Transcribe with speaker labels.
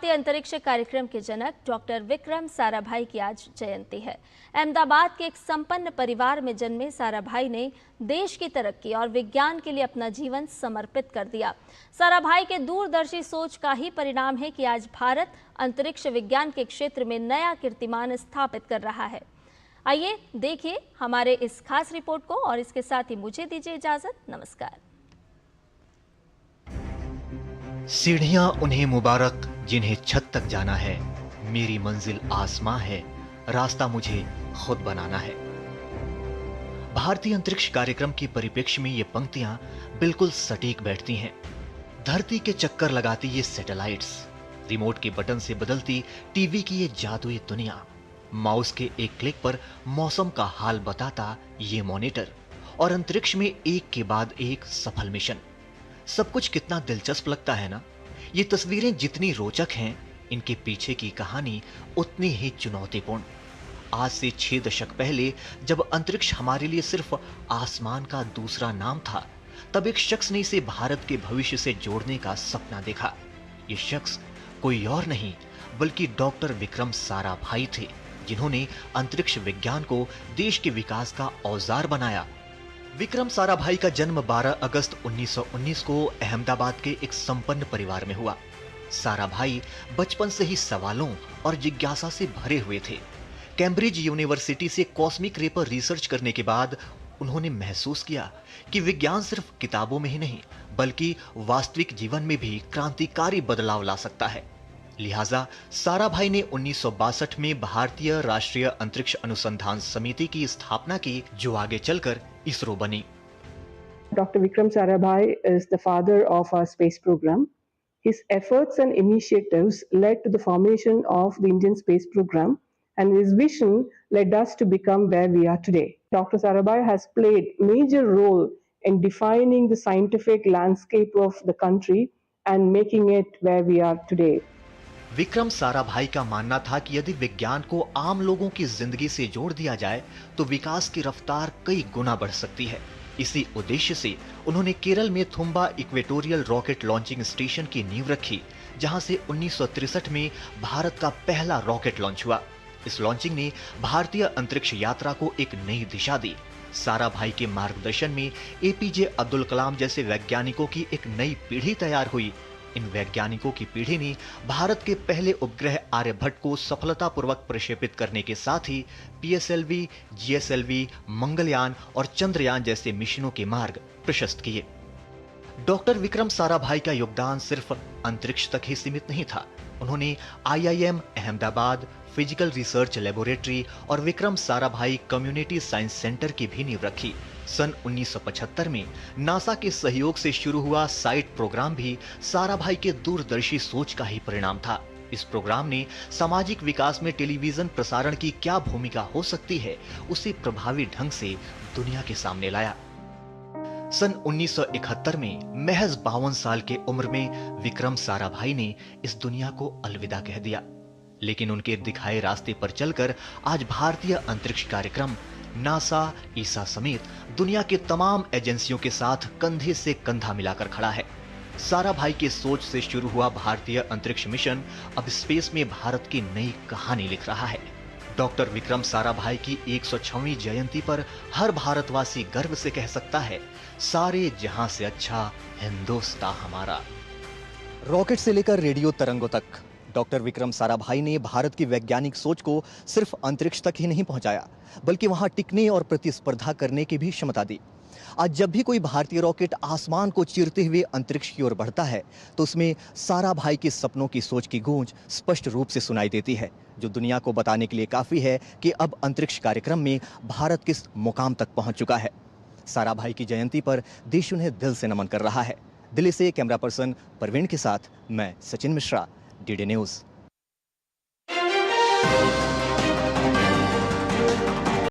Speaker 1: भारतीय अंतरिक्ष कार्यक्रम के जनक डॉक्टर विक्रम साराभाई की आज जयंती है। अहमदाबाद के एक संपन्न परिवार में जन्मे साराभाई ने देश की तरक्की और विज्ञान के लिए अपना जीवन समर्पित कर दिया। साराभाई के दूरदर्शी सोच का ही परिणाम है कि आज भारत अंतरिक्ष विज्ञान के क्षेत्र में नया कीर्तिमान स्थापित कर रहा है। आइए देखिए हमारे इस खास रिपोर्ट को और इसके साथ ही मुझे दीजिए इजाजत। नमस्कार।
Speaker 2: सीढ़ियां उन्हें मुबारक जिन्हें छत तक जाना है, मेरी मंजिल आसमां है, रास्ता मुझे खुद बनाना है। भारतीय अंतरिक्ष कार्यक्रम के परिप्रेक्ष्य में ये पंक्तियां बिल्कुल सटीक बैठती हैं। धरती के चक्कर लगाती ये सैटेलाइट्स, रिमोट के बटन से बदलती टीवी की ये जादुई दुनिया, माउस के एक क्लिक पर मौसम का हाल बताता ये मॉनिटर और अंतरिक्ष में एक के बाद एक सफल मिशन। सब कुछ कितना दिलचस्प लगता है ना। ये तस्वीरें जितनी रोचक हैं, इनके पीछे की कहानी उतनी ही चुनौतीपूर्ण। आज से 6 दशक पहले जब अंतरिक्ष हमारे लिए सिर्फ आसमान का दूसरा नाम था, तब एक शख्स ने इसे भारत के भविष्य से जोड़ने का सपना देखा। ये शख्स कोई और नहीं बल्कि डॉक्टर विक्रम साराभाई थे, जिन्होंने अंतरिक्ष विज्ञान को देश के विकास का औजार बनाया। विक्रम साराभाई का जन्म 12 अगस्त 1919 को अहमदाबाद के एक संपन्न परिवार में हुआ। साराभाई बचपन से ही सवालों और जिज्ञासा से भरे हुए थे। कैम्ब्रिज यूनिवर्सिटी से कॉस्मिक रे पर रिसर्च करने के बाद उन्होंने महसूस किया कि विज्ञान सिर्फ किताबों में ही नहीं बल्कि वास्तविक जीवन में भी क्रांतिकारी बदलाव ला सकता है। लिहाजा साराभाई ने 1962 में भारतीय राष्ट्रीय अंतरिक्ष अनुसंधान समिति की स्थापना की, जो आगे चलकर इसरो बनी।
Speaker 3: Dr. Vikram Sarabhai is the father of our space program. His efforts and initiatives led to the formation of the Indian space program, and his vision led us to become where we are today. Dr. Sarabhai has played a major role in defining the scientific landscape of the country and making it where we are today.
Speaker 2: Vikram Sarabhai का मानना था कि यदि विज्ञान को आम लोगों की जिंदगी से जोड़ दिया जाए तो विकास की रफ्तार कई गुना बढ़ सकती है। इसी उद्देश्य से उन्होंने केरल में Thumba equatorial rocket launching station की नींव रखी, जहां से 1963 में भारत का पहला रॉकेट लॉन्च हुआ। इस लॉन्चिंग ने भारतीय अंतरिक्ष यात्रा को एक नई दिशा दी। साराभाई के मार्गदर्शन में एपीजे अब्दुल कलाम जैसे वैज्ञानिकों की एक नई पीढ़ी तैयार हुई। इन वैज्ञानिकों की पीढ़ी ने भारत के पहले उपग्रह आर्यभट्ट को सफलतापूर्वक प्रक्षेपित करने के साथ ही पीएसएलवी, जीएसएलवी, मंगलयान और चंद्रयान जैसे मिशनों के मार्ग प्रशस्त किए। डॉक्टर विक्रम साराभाई का योगदान सिर्फ अंतरिक्ष तक ही सीमित नहीं था। उन्होंने IIM Ahmedabad, physical research laboratory और Vikram Sarabhai community science centre की भी नींव रखी। सन 1975 में नासा के सहयोग से शुरू हुआ साइट प्रोग्राम भी साराभाई के दूरदर्शी सोच का ही परिणाम था। इस प्रोग्राम ने सामाजिक विकास में टेलीविजन प्रसारण की क्या भूमिका हो सकती है, उसे प्रभावी ढंग से दुनिया के सामने लाया। सन 1971 में महज 52 साल के उम्र में विक्रम साराभाई ने इस दुनिया को अलविदा कह दिया, लेकिन उनके दिखाए रास्ते पर चलकर आज भारतीय अंतरिक्ष कार्यक्रम नासा, ईसा समेत दुनिया के तमाम एजेंसियों के साथ कंधे से कंधा मिलाकर खड़ा है। साराभाई के सोच से शुरू हुआ भारतीय अंतरिक्ष मिशन अब स्पेस में भारत की नई कहानी लिख रहा है। डॉक्टर विक्रम साराभाई की 106वीं जयंती पर हर भारतवासी गर्व से कह सकता है, सारे जहां से अच्छा हिंदुस्तान हमारा।
Speaker 4: रॉकेट से लेकर रेडियो तरंगों तक डॉक्टर विक्रम साराभाई ने भारत की वैज्ञानिक सोच को सिर्फ अंतरिक्ष तक ही नहीं पहुंचाया, बल्कि वहां टिकने और प्रतिस्पर्धा करने की भी क्षमता दी। आज जब भी कोई भारतीय रॉकेट आसमान को चीरते हुए अंतरिक्ष की ओर बढ़ता है, तो उसमें साराभाई के सपनों की सोच की गूंज स्पष्ट रूप से सुनाई देती है, जो दुनिया को बताने के लिए काफी है कि अब अंतरिक्ष कार्यक्रम में भारत किस मुकाम तक पहुंच चुका है। साराभाई की जयंती पर देश उन्हें दिल से नमन कर रहा है। दिल्ली से कैमरा पर्सन परवीन के साथ मैं सचिन मिश्रा, डीडी न्यूज़।